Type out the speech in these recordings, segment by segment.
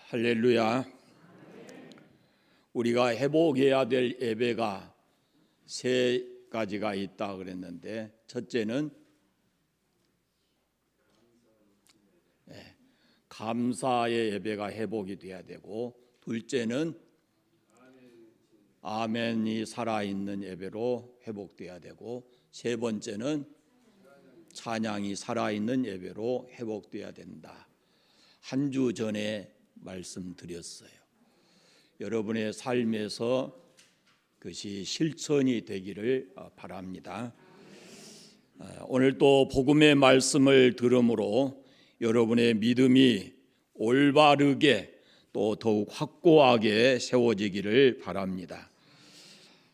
할렐루야. 우리가 회복해야 될 예배가 세 가지가 있다 그랬는데, 첫째는 감사의 예배가 회복이 돼야 되고, 둘째는 아멘이 살아있는 예배로 회복돼야 되고, 세 번째는 찬양이 살아있는 예배로 회복돼야 된다. 한 주 전에 말씀드렸어요. 여러분의 삶에서 그것이 실천이 되기를 바랍니다. 오늘 또 복음의 말씀을 들음으로 여러분의 믿음이 올바르게 또 더욱 확고하게 세워지기를 바랍니다.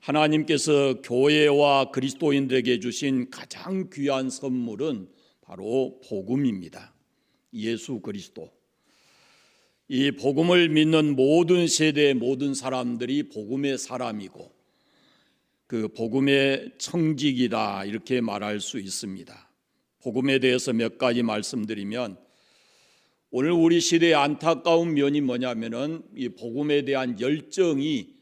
하나님께서 교회와 그리스도인들에게 주신 가장 귀한 선물은 바로 복음입니다. 예수 그리스도. 이 복음을 믿는 모든 세대의 모든 사람들이 복음의 사람이고 그 복음의 청직이다, 이렇게 말할 수 있습니다. 복음에 대해서 몇 가지 말씀드리면, 오늘 우리 시대의 안타까운 면이 뭐냐면은 이 복음에 대한 열정이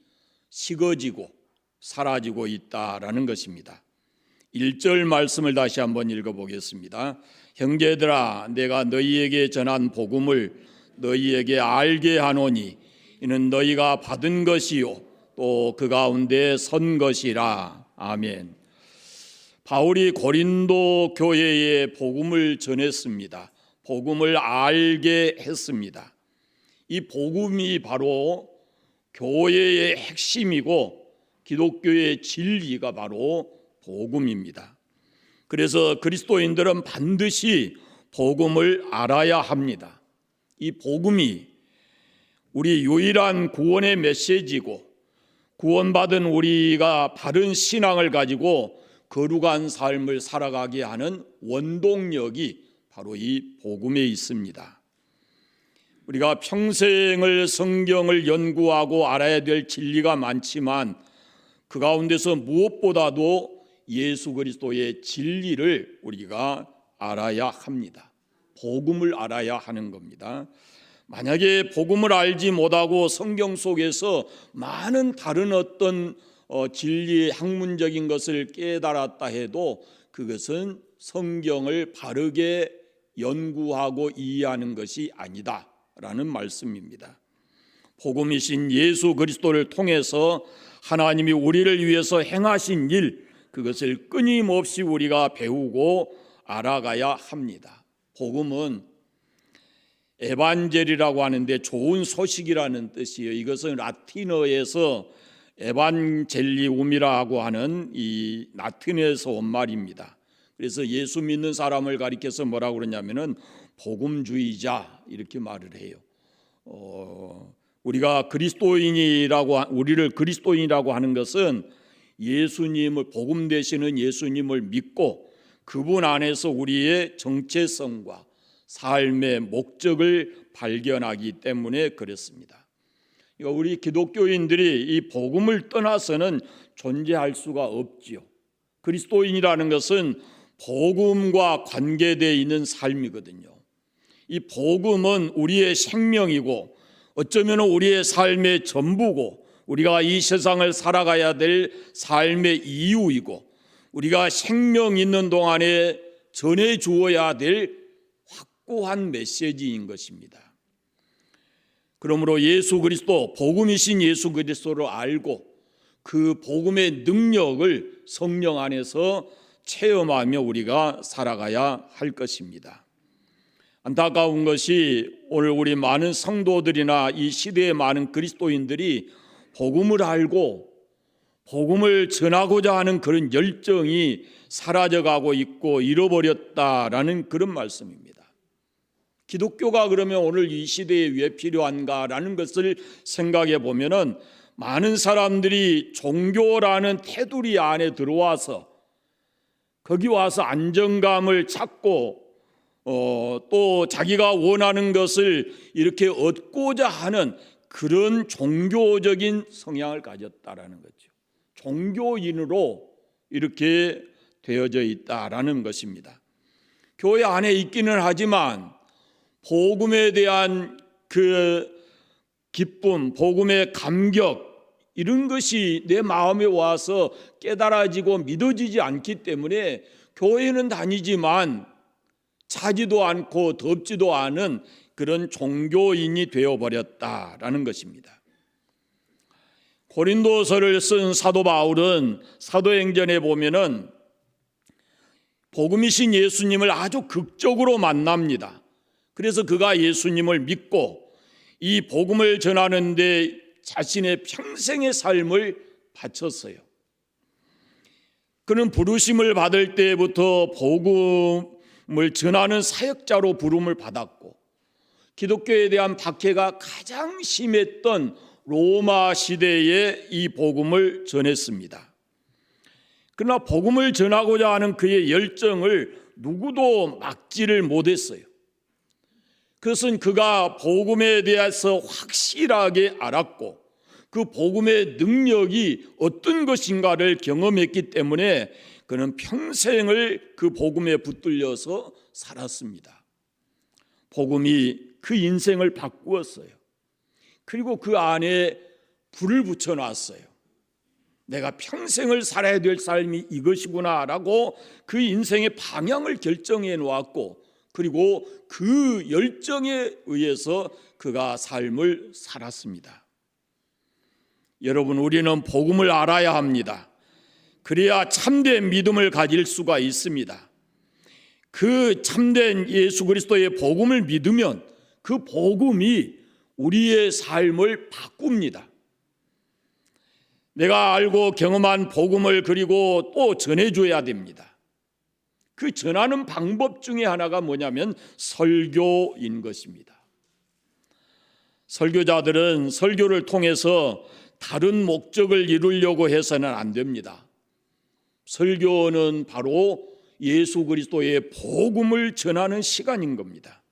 식어지고 사라지고 있다라는 것입니다. 1절 말씀을 다시 한번 읽어보겠습니다. 형제들아, 내가 너희에게 전한 복음을 너희에게 알게 하노니 이는 너희가 받은 것이요 또 그 가운데 선 것이라. 아멘. 바울이 고린도 교회에 복음을 전했습니다. 복음을 알게 했습니다. 이 복음이 바로 교회의 핵심이고 기독교의 진리가 바로 복음입니다. 그래서 그리스도인들은 반드시 복음을 알아야 합니다. 이 복음이 우리 유일한 구원의 메시지고, 구원받은 우리가 바른 신앙을 가지고 거룩한 삶을 살아가게 하는 원동력이 바로 이 복음에 있습니다. 우리가 평생을 성경을 연구하고 알아야 될 진리가 많지만 그 가운데서 무엇보다도 예수 그리스도의 진리를 우리가 알아야 합니다. 복음을 알아야 하는 겁니다. 만약에 복음을 알지 못하고 성경 속에서 많은 다른 어떤 진리의 학문적인 것을 깨달았다 해도 그것은 성경을 바르게 연구하고 이해하는 것이 아니다라는 말씀입니다. 복음이신 예수 그리스도를 통해서 하나님이 우리를 위해서 행하신 일, 그것을 끊임없이 우리가 배우고 알아가야 합니다. 복음은 에반젤이라고 하는데 좋은 소식이라는 뜻이에요. 이것은 라틴어에서 에반젤리움이라고 하는 이 라틴어에서 온 말입니다. 그래서 예수 믿는 사람을 가리켜서 뭐라고 그러냐면은 복음주의자, 이렇게 말을 해요. 우리를 그리스도인이라고 하는 것은 예수님을, 복음 되시는 예수님을 믿고 그분 안에서 우리의 정체성과 삶의 목적을 발견하기 때문에 그렇습니다. 우리 기독교인들이 이 복음을 떠나서는 존재할 수가 없지요. 그리스도인이라는 것은 복음과 관계되어 있는 삶이거든요. 이 복음은 우리의 생명이고 어쩌면 우리의 삶의 전부고 우리가 이 세상을 살아가야 될 삶의 이유이고 우리가 생명 있는 동안에 전해 주어야 될 확고한 메시지인 것입니다. 그러므로 예수 그리스도, 복음이신 예수 그리스도를 알고 그 복음의 능력을 성령 안에서 체험하며 우리가 살아가야 할 것입니다. 안타까운 것이 오늘 우리 많은 성도들이나 이 시대의 많은 그리스도인들이 복음을 알고 복음을 전하고자 하는 그런 열정이 사라져가고 있고 잃어버렸다라는 그런 말씀입니다. 기독교가 그러면 오늘 이 시대에 왜 필요한가라는 것을 생각해 보면은 많은 사람들이 종교라는 테두리 안에 들어와서 거기 와서 안정감을 찾고 또 자기가 원하는 것을 이렇게 얻고자 하는 그런 종교적인 성향을 가졌다라는 거죠. 종교인으로 이렇게 되어져 있다라는 것입니다. 교회 안에 있기는 하지만 복음에 대한 그 기쁨, 복음의 감격 이런 것이 내 마음에 와서 깨달아지고 믿어지지 않기 때문에 교회는 다니지만 차지도 않고 덥지도 않은 그런 종교인이 되어버렸다라는 것입니다. 고린도서를 쓴 사도 바울은 사도행전에 보면은 복음이신 예수님을 아주 극적으로 만납니다. 그래서 그가 예수님을 믿고 이 복음을 전하는 데 자신의 평생의 삶을 바쳤어요. 그는 부르심을 받을 때부터 복음을 전하는 사역자로 부름을 받았고 기독교에 대한 박해가 가장 심했던 로마 시대에 이 복음을 전했습니다. 그러나 복음을 전하고자 하는 그의 열정을 누구도 막지를 못했어요. 그것은 그가 복음에 대해서 확실하게 알았고 그 복음의 능력이 어떤 것인가를 경험했기 때문에 그는 평생을 그 복음에 붙들려서 살았습니다. 복음이 그 인생을 바꾸었어요. 그리고 그 안에 불을 붙여놨어요. 내가 평생을 살아야 될 삶이 이것이구나라고 그 인생의 방향을 결정해 놓았고 그리고 그 열정에 의해서 그가 삶을 살았습니다. 여러분, 우리는 복음을 알아야 합니다. 그래야 참된 믿음을 가질 수가 있습니다. 그 참된 예수 그리스도의 복음을 믿으면 그 복음이 우리의 삶을 바꿉니다. 내가 알고 경험한 복음을 그리고 또 전해줘야 됩니다. 그 전하는 방법 중에 하나가 뭐냐면 설교인 것입니다. 설교자들은 설교를 통해서 다른 목적을 이루려고 해서는 안 됩니다. 설교는 바로 예수 그리스도의 복음을 전하는 시간인 겁니다.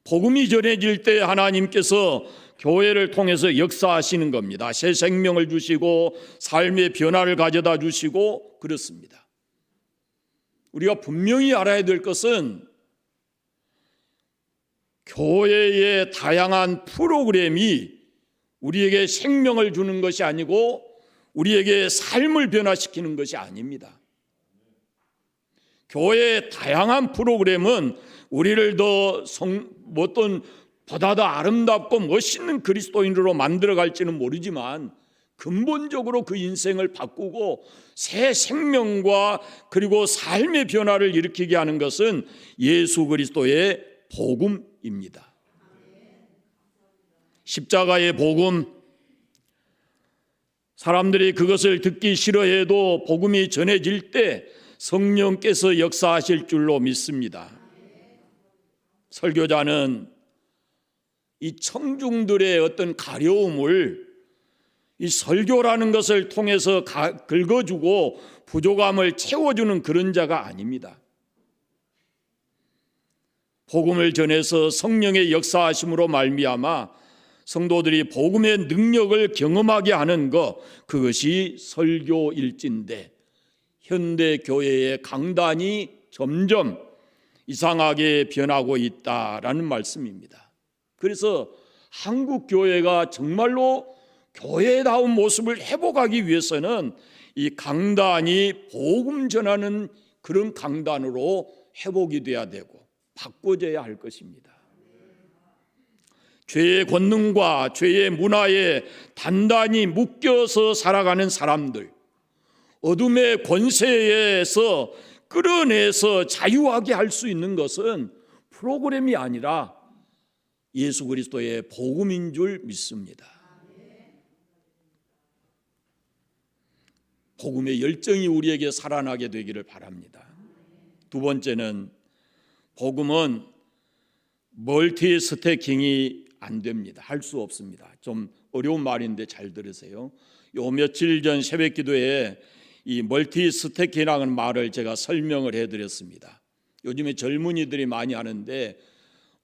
복음이 전해질 때 하나님께서 교회를 통해서 역사하시는 겁니다. 새 생명을 주시고 삶의 변화를 가져다 주시고 그렇습니다. 우리가 분명히 알아야 될 것은 교회의 다양한 프로그램이 우리에게 생명을 주는 것이 아니고 우리에게 삶을 변화시키는 것이 아닙니다. 교회의 다양한 프로그램은 우리를 더 어떤 보다 더 아름답고 멋있는 그리스도인으로 만들어갈지는 모르지만 근본적으로 그 인생을 바꾸고 새 생명과 그리고 삶의 변화를 일으키게 하는 것은 예수 그리스도의 복음입니다. 십자가의 복음, 사람들이 그것을 듣기 싫어해도 복음이 전해질 때 성령께서 역사하실 줄로 믿습니다. 설교자는 이 청중들의 어떤 가려움을 이 설교라는 것을 통해서 긁어주고 부족함을 채워주는 그런 자가 아닙니다. 복음을 전해서 성령의 역사하심으로 말미암아 성도들이 복음의 능력을 경험하게 하는 것, 그것이 설교일진데 현대 교회의 강단이 점점 이상하게 변하고 있다라는 말씀입니다. 그래서 한국 교회가 정말로 교회다운 모습을 회복하기 위해서는 이 강단이 복음 전하는 그런 강단으로 회복이 돼야 되고 바꿔져야 할 것입니다. 죄의 권능과 죄의 문화에 단단히 묶여서 살아가는 사람들, 어둠의 권세에서 끌어내서 자유하게 할 수 있는 것은 프로그램이 아니라 예수 그리스도의 복음인 줄 믿습니다. 복음의 열정이 우리에게 살아나게 되기를 바랍니다. 두 번째는 복음은 멀티스태킹이 안 됩니다. 할 수 없습니다. 좀 어려운 말인데 잘 들으세요. 요 며칠 전 새벽 기도에 이 멀티스태킹이라는 말을 제가 설명을 해드렸습니다. 요즘에 젊은이들이 많이 하는데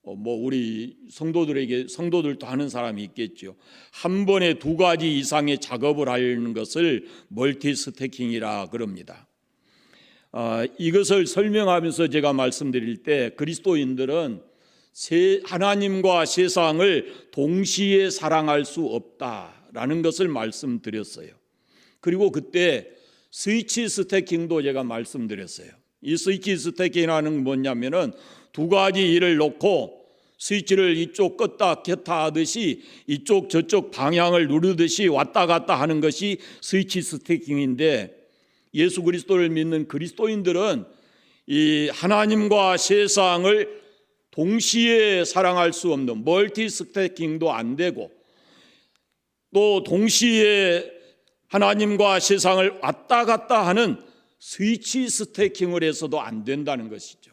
우리 성도들도 하는 사람이 있겠죠. 한 번에 두 가지 이상의 작업을 하는 것을 멀티스태킹이라 그럽니다. 이것을 설명하면서 제가 말씀드릴 때 그리스도인들은 하나님과 세상을 동시에 사랑할 수 없다라는 것을 말씀드렸어요. 그리고 그때 스위치 스태킹도 제가 말씀드렸어요. 이 스위치 스태킹이라는 뭐냐면은 두 가지 일을 놓고 스위치를 이쪽 껐다 켰다 하듯이 이쪽 저쪽 방향을 누르듯이 왔다 갔다 하는 것이 스위치 스태킹인데, 예수 그리스도를 믿는 그리스도인들은 이 하나님과 세상을 동시에 사랑할 수 없는 멀티 스태킹도 안 되고, 또 동시에 하나님과 세상을 왔다 갔다 하는 스위치 스태킹을 해서도 안 된다는 것이죠.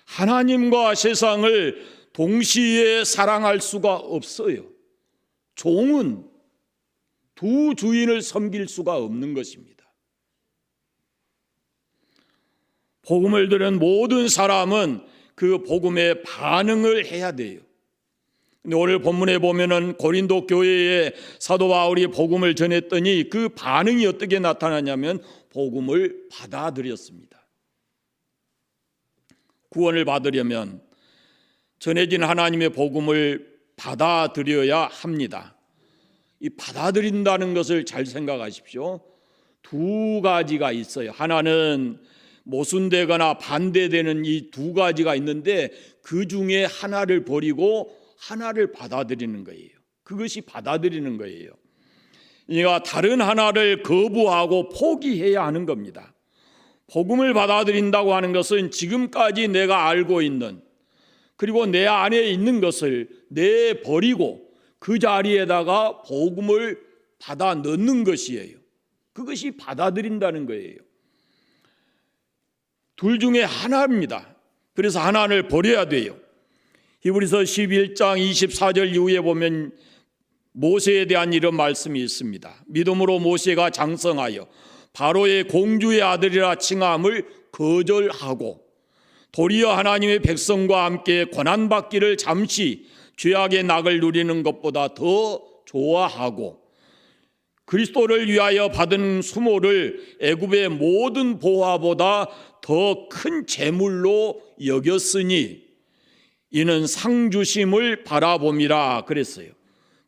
하나님과 세상을 동시에 사랑할 수가 없어요. 종은 두 주인을 섬길 수가 없는 것입니다. 복음을 들은 모든 사람은 그 복음에 반응을 해야 돼요. 근데 오늘 본문에 보면은 고린도 교회에 사도 바울이 복음을 전했더니 그 반응이 어떻게 나타나냐면 복음을 받아들였습니다. 구원을 받으려면 전해진 하나님의 복음을 받아들여야 합니다. 이 받아들인다는 것을 잘 생각하십시오. 두 가지가 있어요. 하나는 모순되거나 반대되는 이 두 가지가 있는데 그 중에 하나를 버리고 하나를 받아들이는 거예요. 그것이 받아들이는 거예요. 그러니까 다른 하나를 거부하고 포기해야 하는 겁니다. 복음을 받아들인다고 하는 것은 지금까지 내가 알고 있는, 그리고 내 안에 있는 것을 내버리고 그 자리에다가 복음을 받아 넣는 것이에요. 그것이 받아들인다는 거예요. 둘 중에 하나입니다. 그래서 하나를 버려야 돼요. 히브리서 11장 24절 이후에 보면 모세에 대한 이런 말씀이 있습니다. 믿음으로 모세가 장성하여 바로의 공주의 아들이라 칭함을 거절하고 도리어 하나님의 백성과 함께 고난받기를 잠시 죄악의 낙을 누리는 것보다 더 좋아하고 그리스도를 위하여 받은 수모를 애굽의 모든 보화보다 더 큰 재물로 여겼으니 이는 상 주심을 바라봄이라 그랬어요.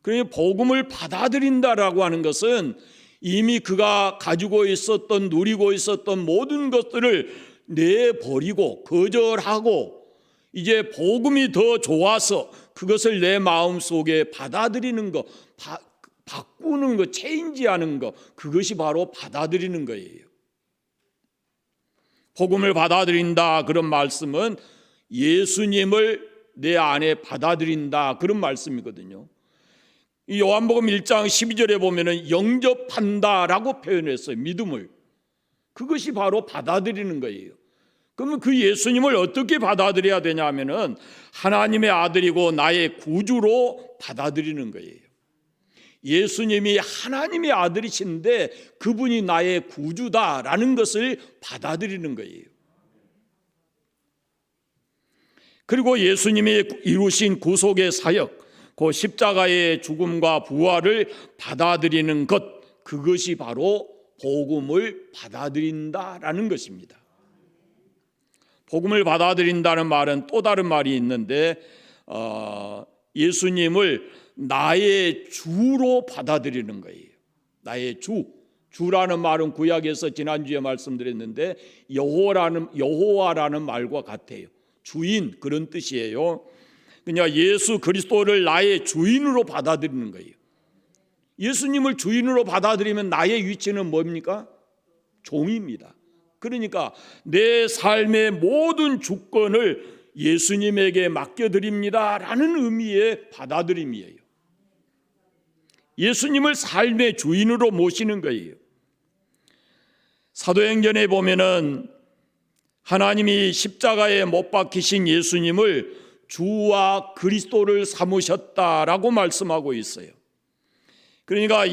그러니 복음을 받아들인다라고 하는 것은 이미 그가 가지고 있었던, 누리고 있었던 모든 것들을 내버리고 거절하고 이제 복음이 더 좋아서 그것을 내 마음속에 받아들이는 것, 바꾸는 것, 체인지하는 것, 그것이 바로 받아들이는 거예요. 복음을 받아들인다 그런 말씀은 예수님을 내 안에 받아들인다 그런 말씀이거든요. 이 요한복음 1장 12절에 보면은 영접한다라고 표현했어요. 믿음을. 그것이 바로 받아들이는 거예요. 그러면 그 예수님을 어떻게 받아들여야 되냐면은 하나님의 아들이고 나의 구주로 받아들이는 거예요. 예수님이 하나님의 아들이신데 그분이 나의 구주다라는 것을 받아들이는 거예요. 그리고 예수님이 이루신 구속의 사역, 그 십자가의 죽음과 부활을 받아들이는 것, 그것이 바로 복음을 받아들인다라는 것입니다. 복음을 받아들인다는 말은 또 다른 말이 있는데 예수님을 나의 주로 받아들이는 거예요. 나의 주라는 말은 구약에서 지난주에 말씀드렸는데 여호와라는 말과 같아요. 주인, 그런 뜻이에요. 그냥 예수 그리스도를 나의 주인으로 받아들이는 거예요. 예수님을 주인으로 받아들이면 나의 위치는 뭡니까? 종입니다. 그러니까 내 삶의 모든 주권을 예수님에게 맡겨드립니다 라는 의미의 받아들임이에요. 예수님을 삶의 주인으로 모시는 거예요. 사도행전에 보면은 하나님이 십자가에 못 박히신 예수님을 주와 그리스도를 삼으셨다라고 말씀하고 있어요. 그러니까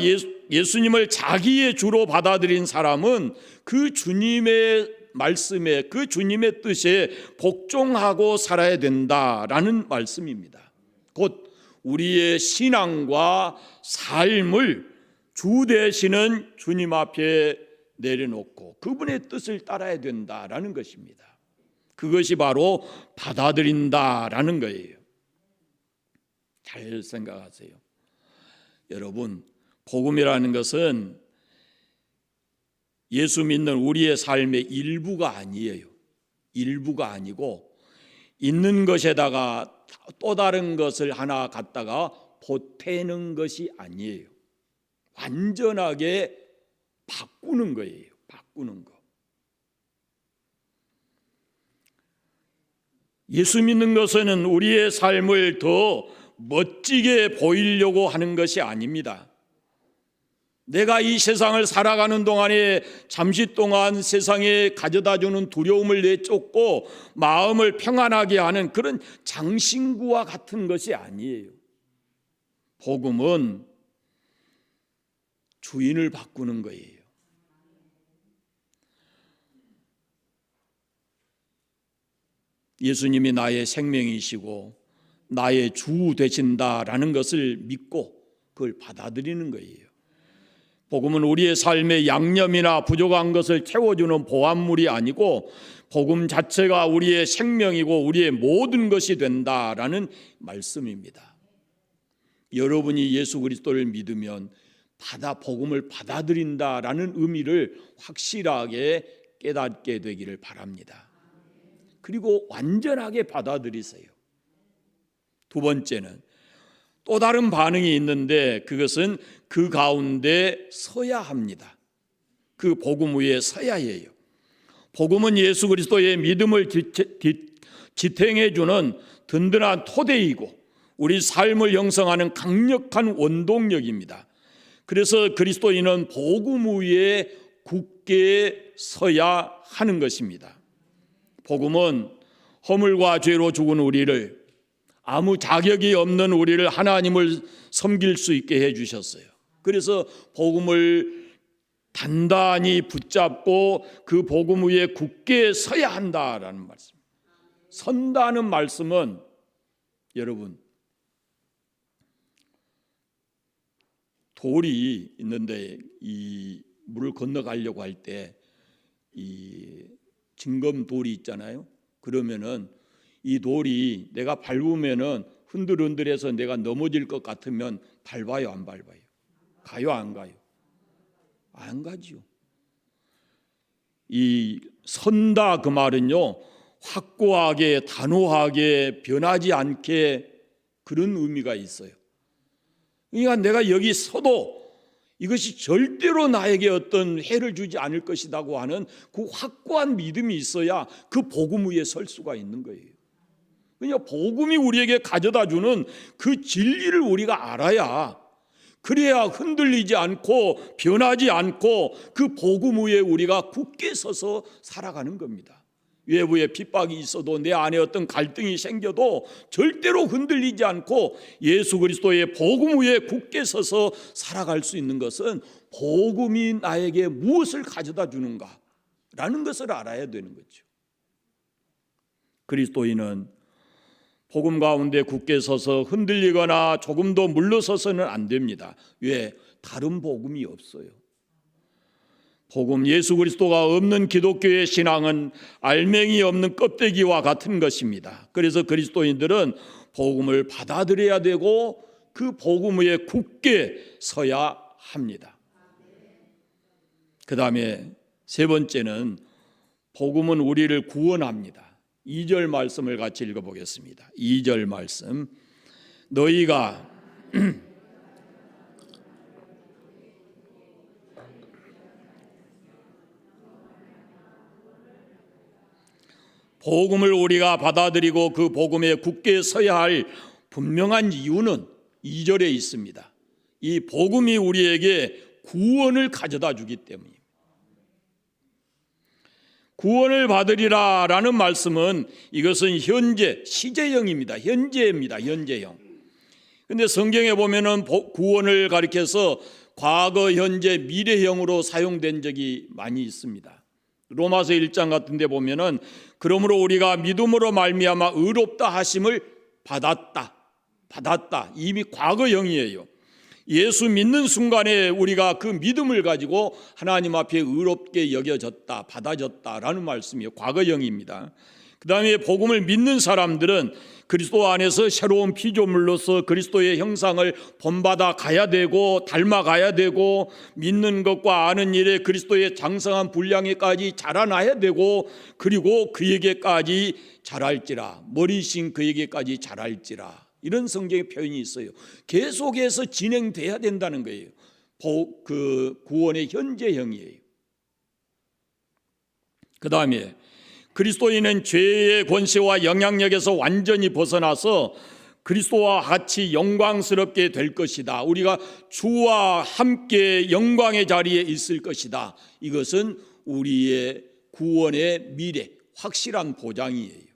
예수님을 자기의 주로 받아들인 사람은 그 주님의 말씀에, 그 주님의 뜻에 복종하고 살아야 된다라는 말씀입니다. 곧 우리의 신앙과 삶을 주 되시는 주님 앞에 내려놓고 그분의 뜻을 따라야 된다라는 것입니다. 그것이 바로 받아들인다라는 거예요. 잘 생각하세요. 여러분, 복음이라는 것은 예수 믿는 우리의 삶의 일부가 아니에요. 일부가 아니고 있는 것에다가 또 다른 것을 하나 갖다가 보태는 것이 아니에요. 완전하게 바꾸는 거예요. 바꾸는 거. 예수 믿는 것은 우리의 삶을 더 멋지게 보이려고 하는 것이 아닙니다. 내가 이 세상을 살아가는 동안에 잠시 동안 세상에 가져다주는 두려움을 내쫓고 마음을 평안하게 하는 그런 장신구와 같은 것이 아니에요. 복음은 주인을 바꾸는 거예요. 예수님이 나의 생명이시고 나의 주 되신다라는 것을 믿고 그걸 받아들이는 거예요. 복음은 우리의 삶의 양념이나 부족한 것을 채워주는 보완물이 아니고 복음 자체가 우리의 생명이고 우리의 모든 것이 된다라는 말씀입니다. 여러분이 예수 그리스도를 믿으면 복음을 받아들인다라는 의미를 확실하게 깨닫게 되기를 바랍니다. 그리고 완전하게 받아들이세요. 두 번째는 또 다른 반응이 있는데 그것은 그 가운데 서야 합니다. 그 복음 위에 서야 해요. 복음은 예수 그리스도의 믿음을 지탱해 주는 든든한 토대이고 우리 삶을 형성하는 강력한 원동력입니다. 그래서 그리스도인은 복음 위에 굳게 서야 하는 것입니다. 복음은 허물과 죄로 죽은 우리를, 아무 자격이 없는 우리를 하나님을 섬길 수 있게 해주셨어요. 그래서 복음을 단단히 붙잡고 그 복음 위에 굳게 서야 한다라는 말씀. 선다는 말씀은 여러분, 돌이 있는데 이 물을 건너가려고 할 때 이 징검돌이 있잖아요. 그러면은 이 돌이 내가 밟으면은 흔들흔들해서 내가 넘어질 것 같으면 밟아요, 안 밟아요? 가요, 안 가요? 안 가죠. 이 선다 그 말은요, 확고하게 단호하게 변하지 않게 그런 의미가 있어요. 그러니까 내가 여기 서도 이것이 절대로 나에게 어떤 해를 주지 않을 것이라고 하는 그 확고한 믿음이 있어야 그 복음 위에 설 수가 있는 거예요. 그러니까 복음이 우리에게 가져다 주는 그 진리를 우리가 알아야, 그래야 흔들리지 않고 변하지 않고 그 복음 위에 우리가 굳게 서서 살아가는 겁니다. 외부에 핍박이 있어도 내 안에 어떤 갈등이 생겨도 절대로 흔들리지 않고 예수 그리스도의 복음 위에 굳게 서서 살아갈 수 있는 것은 복음이 나에게 무엇을 가져다 주는가라는 것을 알아야 되는 거죠. 그리스도인은 복음 가운데 굳게 서서 흔들리거나 조금도 물러서서는 안 됩니다. 왜? 다른 복음이 없어요. 복음 예수 그리스도가 없는 기독교의 신앙은 알맹이 없는 껍데기와 같은 것입니다. 그래서 그리스도인들은 복음을 받아들여야 되고 그 복음 위에 굳게 서야 합니다. 그 다음에 세 번째는 복음은 우리를 구원합니다. 2절 말씀을 같이 읽어보겠습니다. 2절 말씀. 너희가 복음을 우리가 받아들이고 그 복음에 굳게 서야 할 분명한 이유는 2절에 있습니다. 이 복음이 우리에게 구원을 가져다 주기 때문입니다. 구원을 받으리라 라는 말씀은 이것은 현재, 시제형입니다. 현재입니다. 현재형. 그런데 성경에 보면은 구원을 가리켜서 과거, 현재, 미래형으로 사용된 적이 많이 있습니다. 로마서 1장 같은 데 보면은 그러므로 우리가 믿음으로 말미암아 의롭다 하심을 받았다. 이미 과거형이에요. 예수 믿는 순간에 우리가 그 믿음을 가지고 하나님 앞에 의롭게 여겨졌다, 받아졌다라는 말씀이에요. 과거형입니다. 그 다음에 복음을 믿는 사람들은 그리스도 안에서 새로운 피조물로서 그리스도의 형상을 본받아 가야 되고 닮아가야 되고 믿는 것과 아는 일에 그리스도의 장성한 분량에까지 자라나야 되고 그리고 그에게까지 자랄지라, 머리신 그에게까지 자랄지라, 이런 성경의 표현이 있어요. 계속해서 진행돼야 된다는 거예요. 그 구원의 현재형이에요. 그 다음에 그리스도인은 죄의 권세와 영향력에서 완전히 벗어나서 그리스도와 같이 영광스럽게 될 것이다. 우리가 주와 함께 영광의 자리에 있을 것이다. 이것은 우리의 구원의 미래, 확실한 보장이에요.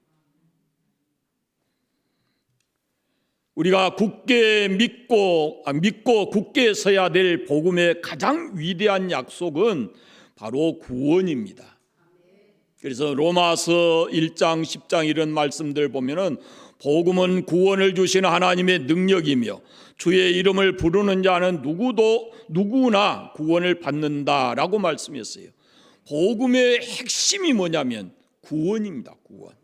우리가 굳게 믿고 굳게 서야 될 복음의 가장 위대한 약속은 바로 구원입니다. 그래서 로마서 1장 10장 이런 말씀들 보면은 복음은 구원을 주시는 하나님의 능력이며 주의 이름을 부르는 자는 누구나 구원을 받는다라고 말씀했어요. 복음의 핵심이 뭐냐면 구원입니다. 구원.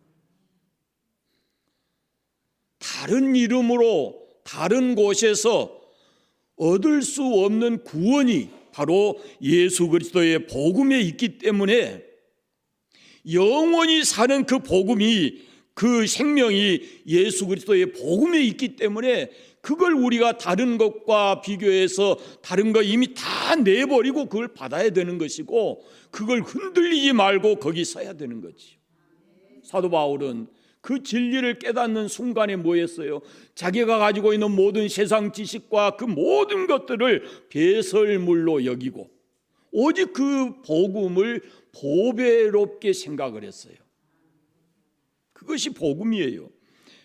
다른 이름으로 다른 곳에서 얻을 수 없는 구원이 바로 예수 그리스도의 복음에 있기 때문에 영원히 사는 그 복음이, 그 생명이 예수 그리스도의 복음에 있기 때문에 그걸 우리가 다른 것과 비교해서 다른 거 이미 다 내버리고 그걸 받아야 되는 것이고 그걸 흔들리지 말고 거기 서야 되는 거지요. 사도 바울은 그 진리를 깨닫는 순간에 뭐 했어요? 자기가 가지고 있는 모든 세상 지식과 그 모든 것들을 배설물로 여기고 오직 그 복음을 보배롭게 생각을 했어요. 그것이 복음이에요.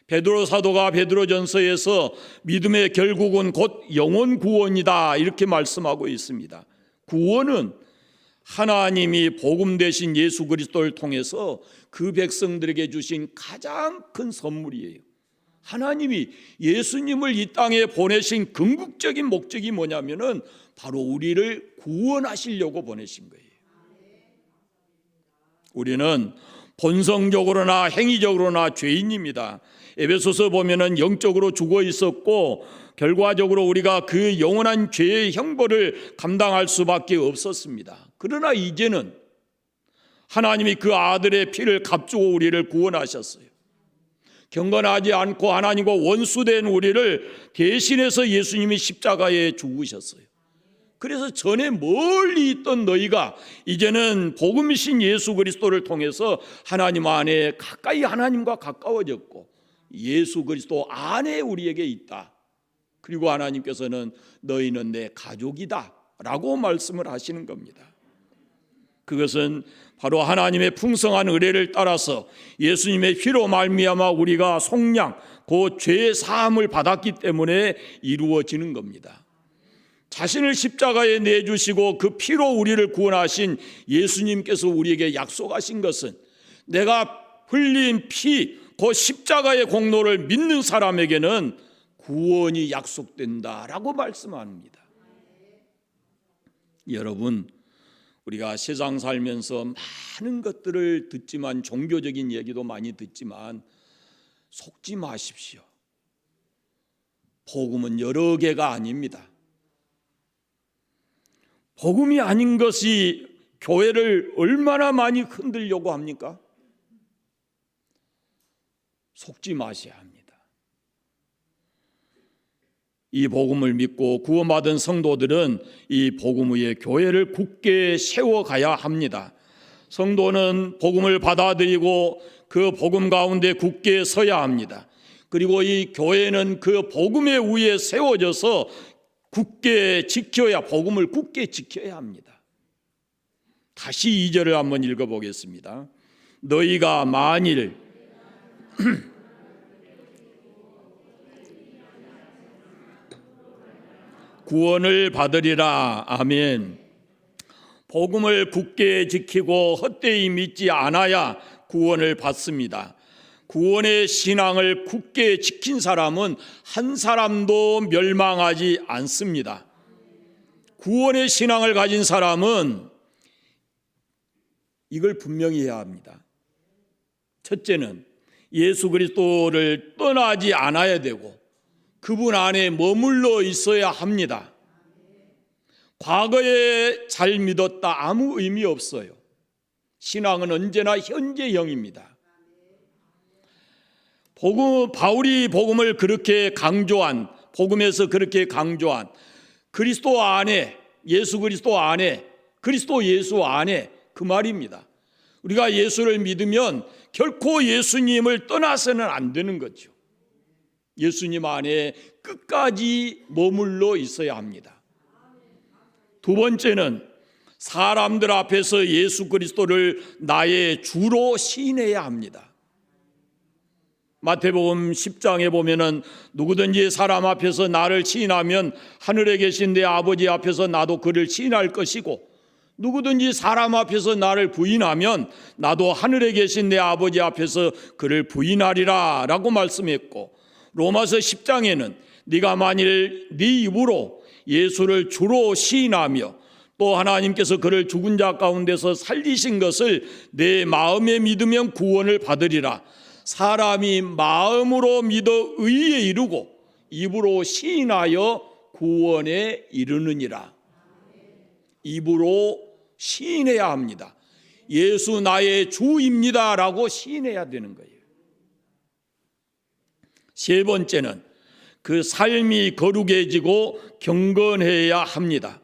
베드로 사도가 베드로전서에서 믿음의 결국은 곧 영혼 구원이다 이렇게 말씀하고 있습니다. 구원은 하나님이 복음 대신 예수 그리스도를 통해서 그 백성들에게 주신 가장 큰 선물이에요. 하나님이 예수님을 이 땅에 보내신 궁극적인 목적이 뭐냐면은 바로 우리를 구원하시려고 보내신 거예요. 우리는 본성적으로나 행위적으로나 죄인입니다. 에베소서 보면은 영적으로 죽어 있었고 결과적으로 우리가 그 영원한 죄의 형벌을 감당할 수밖에 없었습니다. 그러나 이제는 하나님이 그 아들의 피를 값주고 우리를 구원하셨어요. 경건하지 않고 하나님과 원수된 우리를 대신해서 예수님이 십자가에 죽으셨어요. 그래서 전에 멀리 있던 너희가 이제는 복음이신 예수 그리스도를 통해서 하나님 안에 가까이 하나님과 가까워졌고 예수 그리스도 안에 우리에게 있다. 그리고 하나님께서는 너희는 내 가족이다 라고 말씀을 하시는 겁니다. 그것은 바로 하나님의 풍성한 의뢰를 따라서 예수님의 피로 말미암아 우리가 속량 곧 죄의 사함을 받았기 때문에 이루어지는 겁니다. 자신을 십자가에 내주시고 그 피로 우리를 구원하신 예수님께서 우리에게 약속하신 것은 내가 흘린 피, 그 십자가의 공로를 믿는 사람에게는 구원이 약속된다라고 말씀합니다. 여러분, 우리가 세상 살면서 많은 것들을 듣지만 종교적인 얘기도 많이 듣지만 속지 마십시오. 복음은 여러 개가 아닙니다. 복음이 아닌 것이 교회를 얼마나 많이 흔들려고 합니까? 속지 마셔야 합니다. 이 복음을 믿고 구원받은 성도들은 이 복음 위에 교회를 굳게 세워가야 합니다. 성도는 복음을 받아들이고 그 복음 가운데 굳게 서야 합니다. 그리고 이 교회는 그 복음의 위에 세워져서 굳게 지켜야, 복음을 굳게 지켜야 합니다. 다시 2절을 한번 읽어보겠습니다. 너희가 만일 구원을 받으리라. 아멘. 복음을 굳게 지키고 헛되이 믿지 않아야 구원을 받습니다. 구원의 신앙을 굳게 지킨 사람은 한 사람도 멸망하지 않습니다. 구원의 신앙을 가진 사람은 이걸 분명히 해야 합니다. 첫째는 예수 그리스도를 떠나지 않아야 되고 그분 안에 머물러 있어야 합니다. 과거에 잘 믿었다 아무 의미 없어요. 신앙은 언제나 현재형입니다. 바울이 복음을 그렇게 강조한, 복음에서 그렇게 강조한 그리스도 안에, 예수 그리스도 안에, 그리스도 예수 안에, 그 말입니다. 우리가 예수를 믿으면 결코 예수님을 떠나서는 안 되는 거죠. 예수님 안에 끝까지 머물러 있어야 합니다. 두 번째는 사람들 앞에서 예수 그리스도를 나의 주로 시인해야 합니다. 마태복음 10장에 보면은 누구든지 사람 앞에서 나를 시인하면 하늘에 계신 내 아버지 앞에서 나도 그를 시인할 것이고, 누구든지 사람 앞에서 나를 부인하면 나도 하늘에 계신 내 아버지 앞에서 그를 부인하리라 라고 말씀했고, 로마서 10장에는 네가 만일 네 입으로 예수를 주로 시인하며 또 하나님께서 그를 죽은 자 가운데서 살리신 것을 내 마음에 믿으면 구원을 받으리라. 사람이 마음으로 믿어 의에 이르고 입으로 시인하여 구원에 이르느니라. 입으로 시인해야 합니다. 예수 나의 주입니다 라고 시인해야 되는 거예요. 세 번째는 그 삶이 거룩해지고 경건해야 합니다.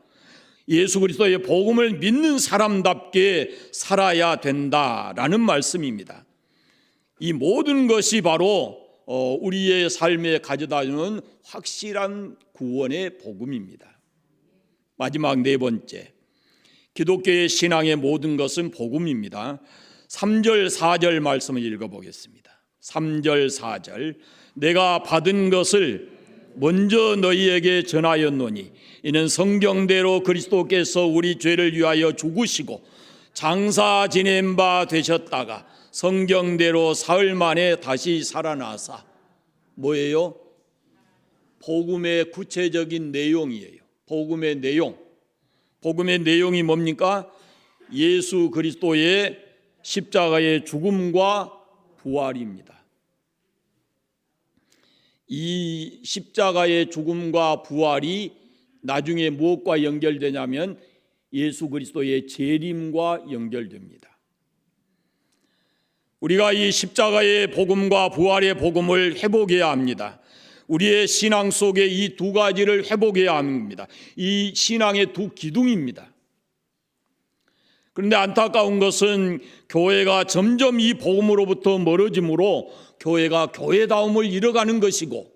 예수 그리스도의 복음을 믿는 사람답게 살아야 된다라는 말씀입니다. 이 모든 것이 바로 우리의 삶에 가져다주는 확실한 구원의 복음입니다. 마지막 네 번째, 기독교의 신앙의 모든 것은 복음입니다. 3절 4절 말씀을 읽어보겠습니다. 3절 4절, 내가 받은 것을 먼저 너희에게 전하였노니 이는 성경대로 그리스도께서 우리 죄를 위하여 죽으시고 장사 지낸 바 되셨다가 성경대로 사흘 만에 다시 살아나사. 뭐예요? 복음의 구체적인 내용이에요. 복음의 내용. 복음의 내용이 뭡니까? 예수 그리스도의 십자가의 죽음과 부활입니다. 이 십자가의 죽음과 부활이 나중에 무엇과 연결되냐면 예수 그리스도의 재림과 연결됩니다. 우리가 이 십자가의 복음과 부활의 복음을 회복해야 합니다. 우리의 신앙 속에 이 두 가지를 회복해야 합니다. 이 신앙의 두 기둥입니다. 그런데 안타까운 것은 교회가 점점 이 복음으로부터 멀어짐으로 교회가 교회다움을 잃어가는 것이고,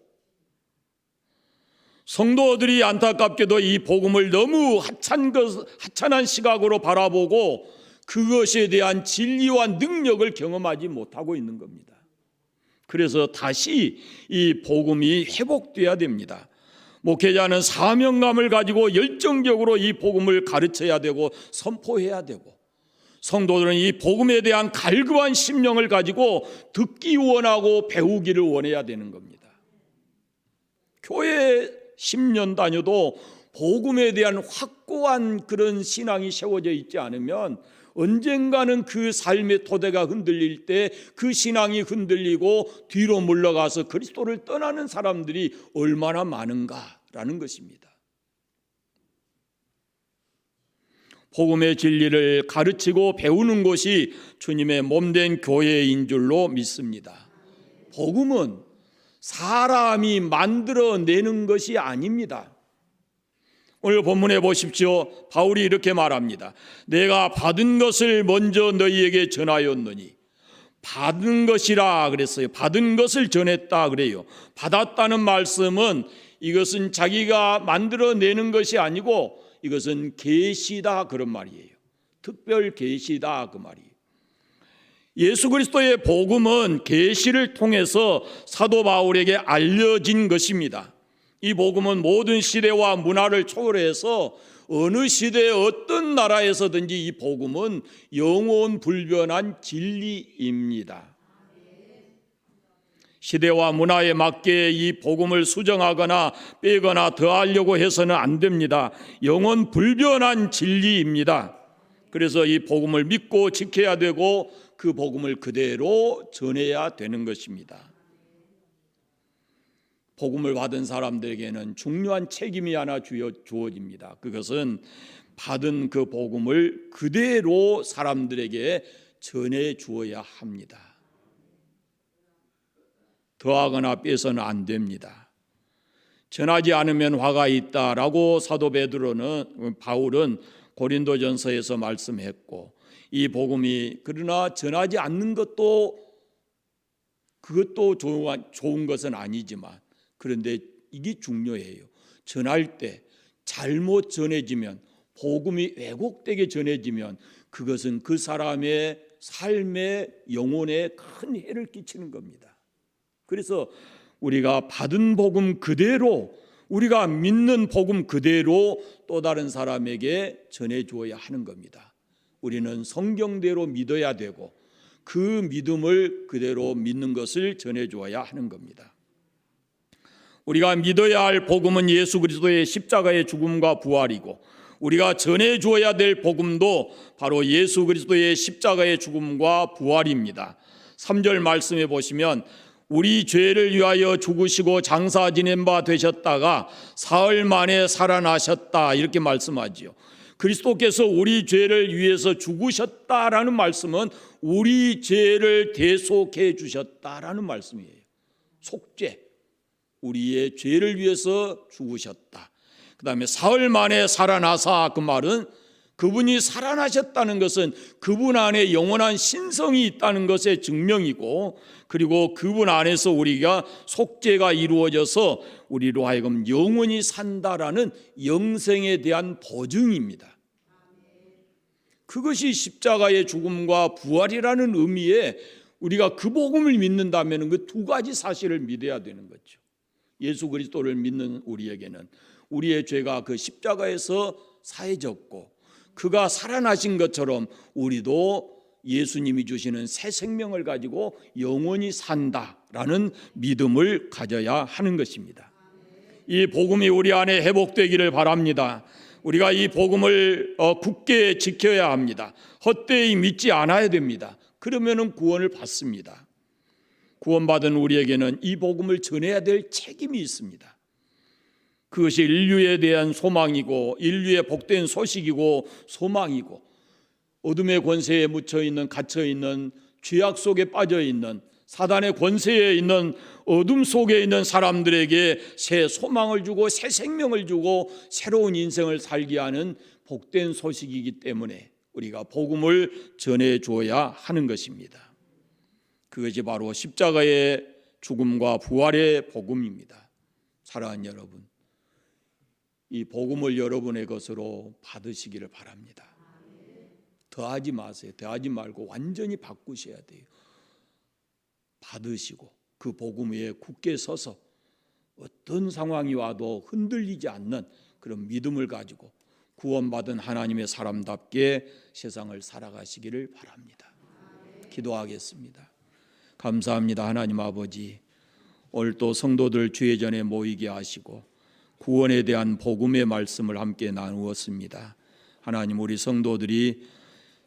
성도들이 안타깝게도 이 복음을 너무 하찮은 시각으로 바라보고 그것에 대한 진리와 능력을 경험하지 못하고 있는 겁니다. 그래서 다시 이 복음이 회복돼야 됩니다. 목회자는 사명감을 가지고 열정적으로 이 복음을 가르쳐야 되고 선포해야 되고, 성도들은 이 복음에 대한 갈급한 심령을 가지고 듣기 원하고 배우기를 원해야 되는 겁니다. 교회 10년 다녀도 복음에 대한 확고한 그런 신앙이 세워져 있지 않으면 언젠가는 그 삶의 토대가 흔들릴 때 그 신앙이 흔들리고 뒤로 물러가서 그리스도를 떠나는 사람들이 얼마나 많은가라는 것입니다. 복음의 진리를 가르치고 배우는 것이 주님의 몸된 교회인 줄로 믿습니다. 복음은 사람이 만들어내는 것이 아닙니다. 오늘 본문에 보십시오. 바울이 이렇게 말합니다. 내가 받은 것을 먼저 너희에게 전하였노니. 받은 것이라 그랬어요. 받은 것을 전했다 그래요. 받았다는 말씀은 이것은 자기가 만들어내는 것이 아니고 이것은 계시다 그런 말이에요. 특별 계시다 그 말이에요. 예수 그리스도의 복음은 계시를 통해서 사도 바울에게 알려진 것입니다. 이 복음은 모든 시대와 문화를 초월해서 어느 시대 어떤 나라에서든지 이 복음은 영원 불변한 진리입니다. 시대와 문화에 맞게 이 복음을 수정하거나 빼거나 더하려고 해서는 안 됩니다. 영원 불변한 진리입니다. 그래서 이 복음을 믿고 지켜야 되고 그 복음을 그대로 전해야 되는 것입니다. 복음을 받은 사람들에게는 중요한 책임이 하나 주어집니다. 그것은 받은 그 복음을 그대로 사람들에게 전해 주어야 합니다. 더하거나 빼서는 안 됩니다. 전하지 않으면 화가 있다라고 사도 바울은 고린도전서에서 말씀했고, 이 복음이 그러나 전하지 않는 그것도 좋은 것은 아니지만, 그런데 이게 중요해요. 전할 때 잘못 전해지면, 복음이 왜곡되게 전해지면 그것은 그 사람의 삶의 영혼에 큰 해를 끼치는 겁니다. 그래서 우리가 받은 복음 그대로, 우리가 믿는 복음 그대로 또 다른 사람에게 전해 주어야 하는 겁니다. 우리는 성경대로 믿어야 되고 그 믿음을 그대로 믿는 것을 전해 주어야 하는 겁니다. 우리가 믿어야 할 복음은 예수 그리스도의 십자가의 죽음과 부활이고, 우리가 전해 주어야 될 복음도 바로 예수 그리스도의 십자가의 죽음과 부활입니다. 3절 말씀해 보시면 우리 죄를 위하여 죽으시고 장사 지낸 바 되셨다가 사흘 만에 살아나셨다, 이렇게 말씀하지요. 그리스도께서 우리 죄를 위해서 죽으셨다라는 말씀은 우리 죄를 대속해 주셨다라는 말씀이에요. 속죄, 우리의 죄를 위해서 죽으셨다. 그 다음에 사흘 만에 살아나사, 그 말은 그분이 살아나셨다는 것은 그분 안에 영원한 신성이 있다는 것의 증명이고, 그리고 그분 안에서 우리가 속죄가 이루어져서 우리로 하여금 영원히 산다라는 영생에 대한 보증입니다. 그것이 십자가의 죽음과 부활이라는 의미에 우리가 그 복음을 믿는다면 그 두 가지 사실을 믿어야 되는 거죠. 예수 그리스도를 믿는 우리에게는 우리의 죄가 그 십자가에서 사해졌고, 그가 살아나신 것처럼 우리도 예수님이 주시는 새 생명을 가지고 영원히 산다라는 믿음을 가져야 하는 것입니다. 이 복음이 우리 안에 회복되기를 바랍니다. 우리가 이 복음을 굳게 지켜야 합니다. 헛되이 믿지 않아야 됩니다. 그러면은 구원을 받습니다. 구원받은 우리에게는 이 복음을 전해야 될 책임이 있습니다. 그것이 인류에 대한 소망이고, 인류의 복된 소식이고 소망이고, 어둠의 권세에 묻혀있는, 갇혀있는, 죄악 속에 빠져있는, 사단의 권세에 있는 어둠 속에 있는 사람들에게 새 소망을 주고 새 생명을 주고 새로운 인생을 살게 하는 복된 소식이기 때문에 우리가 복음을 전해 주어야 하는 것입니다. 그것이 바로 십자가의 죽음과 부활의 복음입니다. 사랑하는 여러분, 이 복음을 여러분의 것으로 받으시기를 바랍니다. 더하지 마세요. 더하지 말고 완전히 바꾸셔야 돼요. 받으시고 그 복음 위에 굳게 서서 어떤 상황이 와도 흔들리지 않는 그런 믿음을 가지고 구원받은 하나님의 사람답게 세상을 살아가시기를 바랍니다. 기도하겠습니다. 감사합니다. 하나님 아버지, 오늘 또 성도들 주의 전에 모이게 하시고 구원에 대한 복음의 말씀을 함께 나누었습니다. 하나님, 우리 성도들이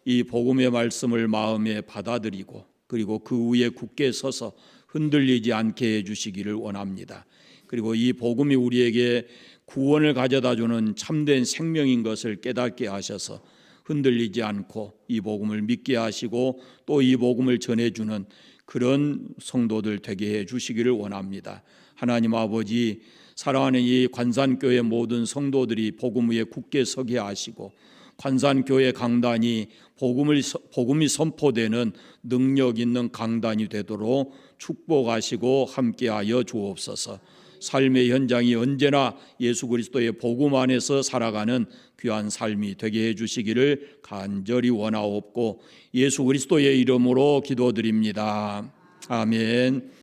이 복음의 말씀을 마음에 받아들이고 그리고 그 위에 굳게 서서 흔들리지 않게 해주시기를 원합니다. 그리고 이 복음이 우리에게 구원을 가져다 주는 참된 생명인 것을 깨닫게 하셔서 흔들리지 않고 이 복음을 믿게 하시고 또 이 복음을 전해주는 그런 성도들 되게 해주시기를 원합니다. 하나님 아버지, 사랑하는 이 관산교회 모든 성도들이 복음 위에 굳게 서게 하시고 관산교회 강단이 복음이 선포되는 능력 있는 강단이 되도록 축복하시고 함께하여 주옵소서. 삶의 현장이 언제나 예수 그리스도의 복음 안에서 살아가는 귀한 삶이 되게 해주시기를 간절히 원하옵고 예수 그리스도의 이름으로 기도드립니다. 아멘.